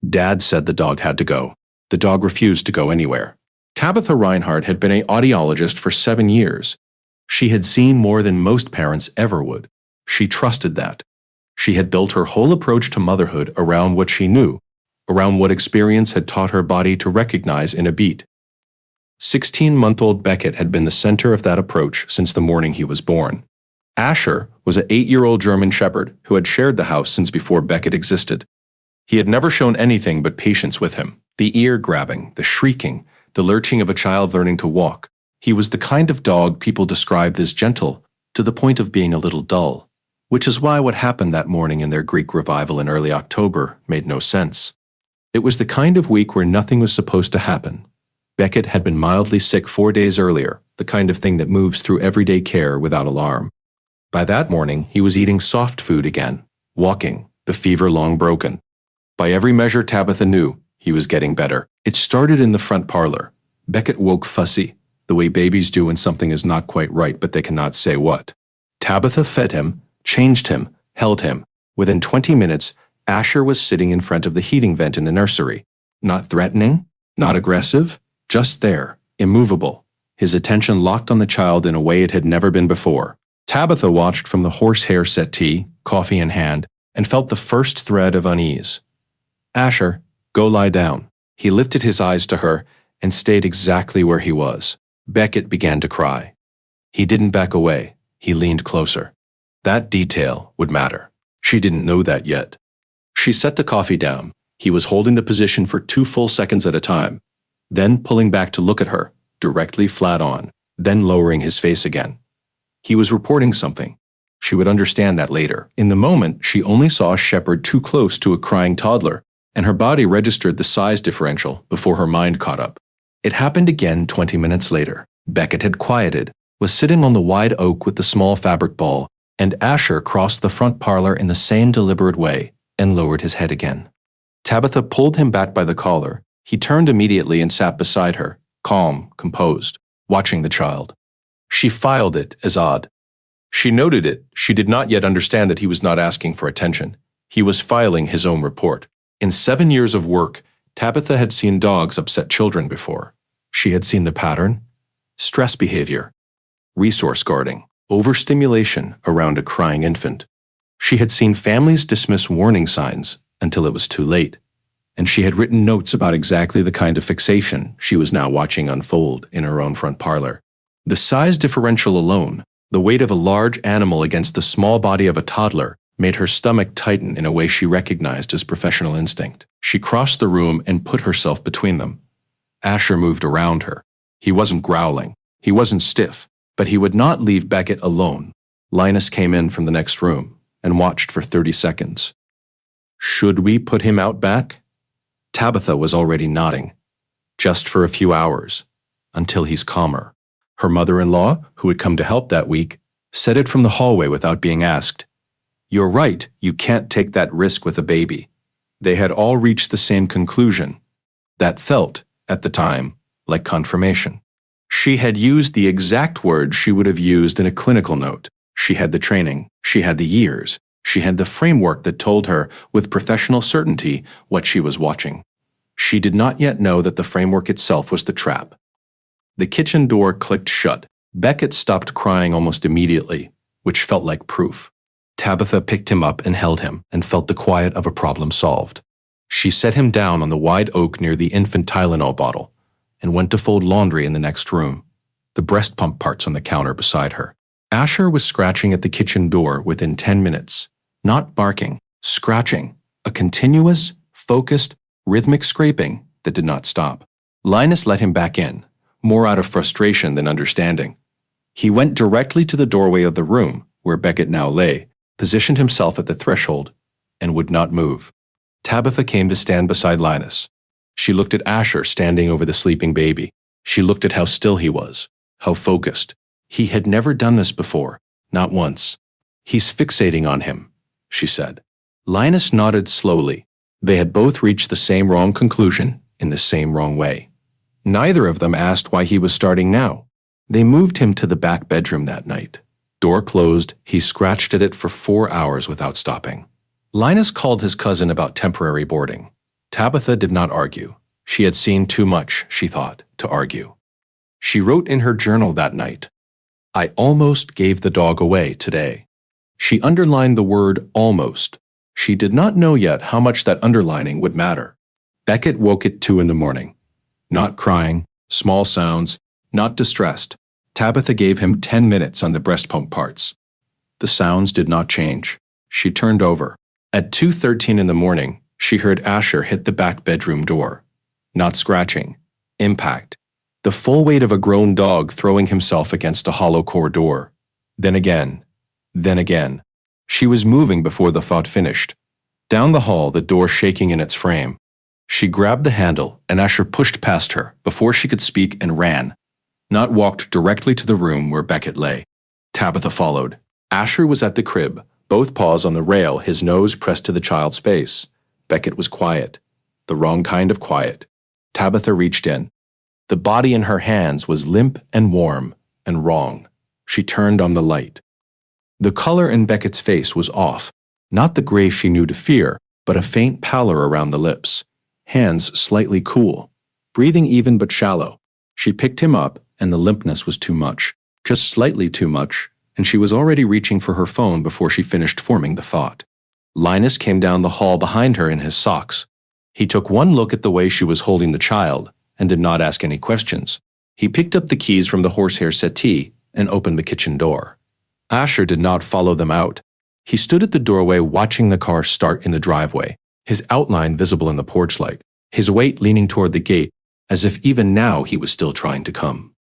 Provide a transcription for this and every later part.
Dad said the dog had to go. The dog refused to go anywhere. Tabitha Reinhardt had been an audiologist for 7 years. She had seen more than most parents ever would. She trusted that. She had built her whole approach to motherhood around what she knew, around what experience had taught her body to recognize in a beat. 16-month-old Beckett had been the center of that approach since the morning he was born. Asher was an 8-year-old German Shepherd who had shared the house since before Beckett existed. He had never shown anything but patience with him, the ear-grabbing, the shrieking, the lurching of a child learning to walk. He was the kind of dog people described as gentle, to the point of being a little dull, which is why what happened that morning in their Greek revival in early October made no sense. It was the kind of week where nothing was supposed to happen. Beckett had been mildly sick 4 days earlier, the kind of thing that moves through everyday care without alarm. By that morning, he was eating soft food again, walking, the fever long broken. By every measure Tabitha knew, he was getting better. It started in the front parlor. Beckett woke fussy, the way babies do when something is not quite right but they cannot say what. Tabitha fed him, changed him, held him. Within 20 minutes, Asher was sitting in front of the heating vent in the nursery. Not threatening, not aggressive, just there, immovable, his attention locked on the child in a way it had never been before. Tabitha watched from the horsehair settee, coffee in hand, and felt the first thread of unease. Asher, go lie down. He lifted his eyes to her and stayed exactly where he was. Beckett began to cry. He didn't back away. He leaned closer. That detail would matter. She didn't know that yet. She set the coffee down. He was holding the position for 2 full seconds at a time, then pulling back to look at her, directly flat on, then lowering his face again. He was reporting something. She would understand that later. In the moment, she only saw a shepherd too close to a crying toddler, and her body registered the size differential before her mind caught up. It happened again 20 minutes later. Beckett had quieted, was sitting on the wide oak with the small fabric ball, and Asher crossed the front parlor in the same deliberate way and lowered his head again. Tabitha pulled him back by the collar. He turned immediately and sat beside her, calm, composed, watching the child. She filed it as odd. She noted it. She did not yet understand that he was not asking for attention. He was filing his own report. In 7 years of work, Tabitha had seen dogs upset children before. She had seen the pattern: stress behavior, resource guarding, overstimulation around a crying infant. She had seen families dismiss warning signs until it was too late, and she had written notes about exactly the kind of fixation she was now watching unfold in her own front parlor. The size differential alone, the weight of a large animal against the small body of a toddler, made her stomach tighten in a way she recognized as professional instinct. She crossed the room and put herself between them. Asher moved around her. He wasn't growling. He wasn't stiff, but he would not leave Beckett alone. Linus came in from the next room and watched for 30 seconds. Should we put him out back? Tabitha was already nodding. Just for a few hours, until he's calmer. Her mother-in-law, who had come to help that week, said it from the hallway without being asked. You're right, you can't take that risk with a baby. They had all reached the same conclusion. That felt, at the time, like confirmation. She had used the exact words she would have used in a clinical note. She had the training, she had the years, she had the framework that told her, with professional certainty, what she was watching. She did not yet know that the framework itself was the trap. The kitchen door clicked shut. Beckett stopped crying almost immediately, which felt like proof. Tabitha picked him up and held him, and felt the quiet of a problem solved. She set him down on the wide oak near the infant Tylenol bottle, and went to fold laundry in the next room, the breast pump parts on the counter beside her. Asher was scratching at the kitchen door within 10 minutes. Not barking, scratching, a continuous, focused, rhythmic scraping that did not stop. Linus let him back in, more out of frustration than understanding. He went directly to the doorway of the room, where Beckett now lay, positioned himself at the threshold, and would not move. Tabitha came to stand beside Linus. She looked at Asher standing over the sleeping baby. She looked at how still he was, how focused. He had never done this before, not once. He's fixating on him, she said. Linus nodded slowly. They had both reached the same wrong conclusion in the same wrong way. Neither of them asked why he was starting now. They moved him to the back bedroom that night. Door closed, he scratched at it for 4 hours without stopping. Linus called his cousin about temporary boarding. Tabitha did not argue. She had seen too much, she thought, to argue. She wrote in her journal that night, "I almost gave the dog away today." She underlined the word almost. She did not know yet how much that underlining would matter. Beckett woke at 2 in the morning. Not crying, small sounds, not distressed. Tabitha gave him 10 minutes on the breast pump parts. The sounds did not change. She turned over. At 2:13 in the morning, she heard Asher hit the back bedroom door. Not scratching. Impact. The full weight of a grown dog throwing himself against a hollow core door. Then again. Then again. She was moving before the thought finished. Down the hall, the door shaking in its frame. She grabbed the handle, and Asher pushed past her before she could speak and ran. Not walked directly to the room where Beckett lay. Tabitha followed. Asher was at the crib, both paws on the rail, his nose pressed to the child's face. Beckett was quiet. The wrong kind of quiet. Tabitha reached in. The body in her hands was limp and warm, and wrong. She turned on the light. The color in Beckett's face was off, not the gray she knew to fear, but a faint pallor around the lips. Hands slightly cool. Breathing even but shallow. She picked him up, and the limpness was too much. Just slightly too much, and she was already reaching for her phone before she finished forming the thought. Linus came down the hall behind her in his socks. He took one look at the way she was holding the child, and did not ask any questions. He picked up the keys from the horsehair settee and opened the kitchen door. Asher did not follow them out. He stood at the doorway watching the car start in the driveway, his outline visible in the porch light, his weight leaning toward the gate, as if even now he was still trying to come.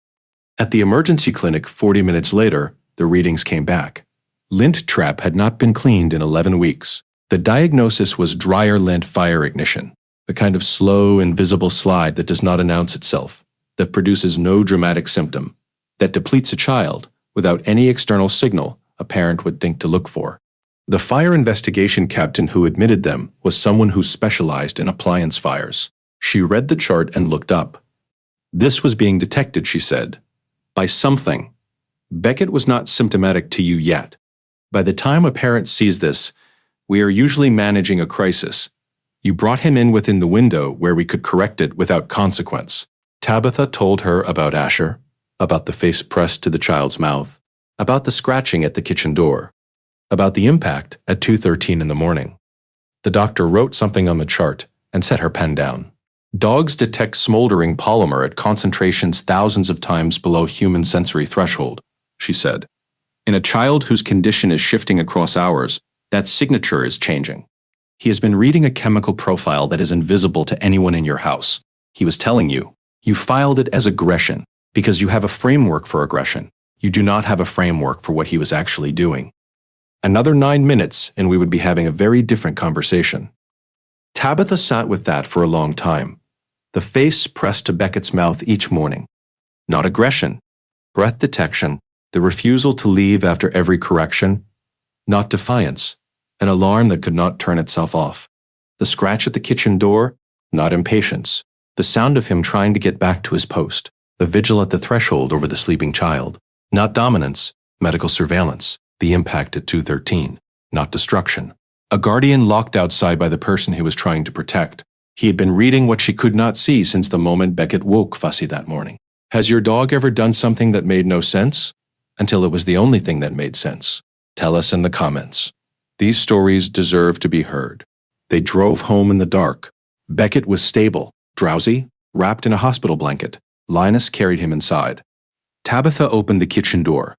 At the emergency clinic 40 minutes later, the readings came back. Lint trap had not been cleaned in 11 weeks. The diagnosis was dryer lint fire ignition, a kind of slow, invisible slide that does not announce itself, that produces no dramatic symptom, that depletes a child without any external signal a parent would think to look for. The fire investigation captain who admitted them was someone who specialized in appliance fires. She read the chart and looked up. This was being detected, she said, by something. Beckett was not symptomatic to you yet. By the time a parent sees this, we are usually managing a crisis. You brought him in within the window where we could correct it without consequence. Tabitha told her about Asher, about the face pressed to the child's mouth, about the scratching at the kitchen door, about the impact at 2:13 in the morning. The doctor wrote something on the chart and set her pen down. Dogs detect smoldering polymer at concentrations thousands of times below human sensory threshold, she said. In a child whose condition is shifting across hours, that signature is changing. He has been reading a chemical profile that is invisible to anyone in your house. He was telling you. You filed it as aggression because you have a framework for aggression. You do not have a framework for what he was actually doing. Another 9 minutes and we would be having a very different conversation. Tabitha sat with that for a long time. The face pressed to Beckett's mouth each morning. Not aggression, breath detection, the refusal to leave after every correction. Not defiance, an alarm that could not turn itself off. The scratch at the kitchen door, not impatience. The sound of him trying to get back to his post. The vigil at the threshold over the sleeping child. Not dominance, medical surveillance. The impact at 2:13, not destruction. A guardian locked outside by the person he was trying to protect. He had been reading what she could not see since the moment Beckett woke fussy that morning. Has your dog ever done something that made no sense? Until it was the only thing that made sense. Tell us in the comments. These stories deserve to be heard. They drove home in the dark. Beckett was stable, drowsy, wrapped in a hospital blanket. Linus carried him inside. Tabitha opened the kitchen door.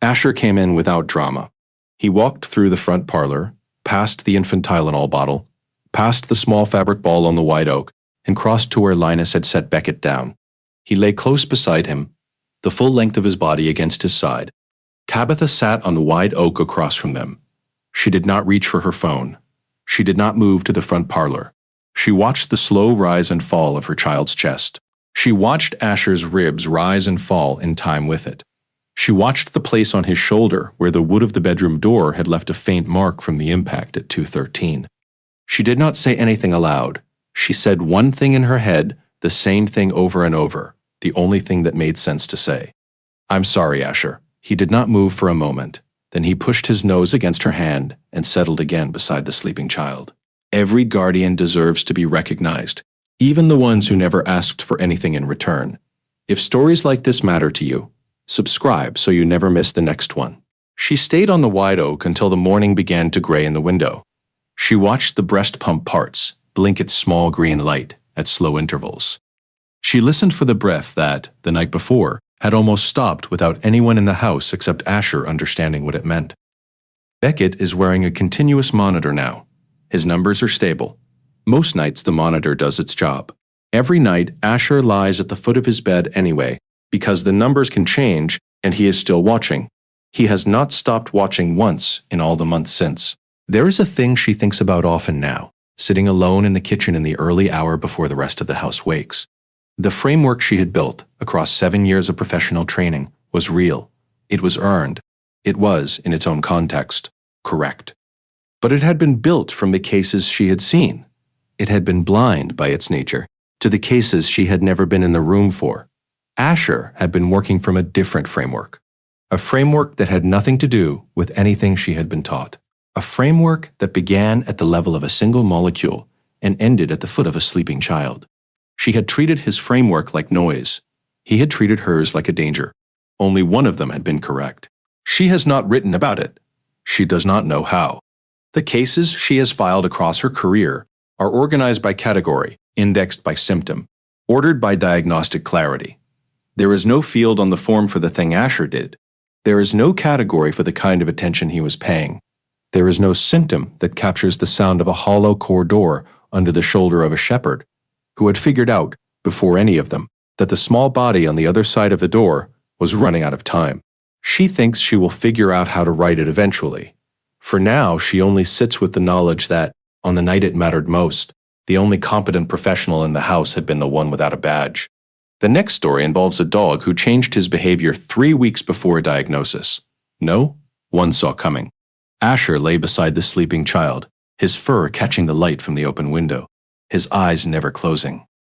Asher came in without drama. He walked through the front parlor, past the infant Tylenol bottle, past the small fabric ball on the white oak, and crossed to where Linus had set Beckett down. He lay close beside him, the full length of his body against his side. Tabitha sat on the wide oak across from them. She did not reach for her phone. She did not move to the front parlor. She watched the slow rise and fall of her child's chest. She watched Asher's ribs rise and fall in time with it. She watched the place on his shoulder where the wood of the bedroom door had left a faint mark from the impact at 2:13. She did not say anything aloud. She said one thing in her head, the same thing over and over, the only thing that made sense to say. I'm sorry, Asher. He did not move for a moment. Then he pushed his nose against her hand and settled again beside the sleeping child. Every guardian deserves to be recognized, even the ones who never asked for anything in return. If stories like this matter to you, subscribe so you never miss the next one. She stayed on the wide oak until the morning began to gray in the window. She watched the breast pump parts blink its small green light at slow intervals. She listened for the breath that, the night before, had almost stopped without anyone in the house except Asher understanding what it meant. Beckett is wearing a continuous monitor now. His numbers are stable. Most nights the monitor does its job. Every night Asher lies at the foot of his bed anyway, because the numbers can change and he is still watching. He has not stopped watching once in all the months since. There is a thing she thinks about often now, sitting alone in the kitchen in the early hour before the rest of the house wakes. The framework she had built across 7 years of professional training was real. It was earned. It was, in its own context, correct. But it had been built from the cases she had seen. It had been blind by its nature to the cases she had never been in the room for. Asher had been working from a different framework. A framework that had nothing to do with anything she had been taught. A framework that began at the level of a single molecule and ended at the foot of a sleeping child. She had treated his framework like noise. He had treated hers like a danger. Only one of them had been correct. She has not written about it. She does not know how. The cases she has filed across her career are organized by category, indexed by symptom, ordered by diagnostic clarity. There is no field on the form for the thing Asher did. There is no category for the kind of attention he was paying. There is no symptom that captures the sound of a hollow core door under the shoulder of a shepherd, who had figured out, before any of them, that the small body on the other side of the door was running out of time. She thinks she will figure out how to write it eventually. For now, she only sits with the knowledge that, on the night it mattered most, the only competent professional in the house had been the one without a badge. The next story involves a dog who changed his behavior 3 weeks before a diagnosis. No, one saw coming. Asher lay beside the sleeping child, his fur catching the light from the open window, his eyes never closing.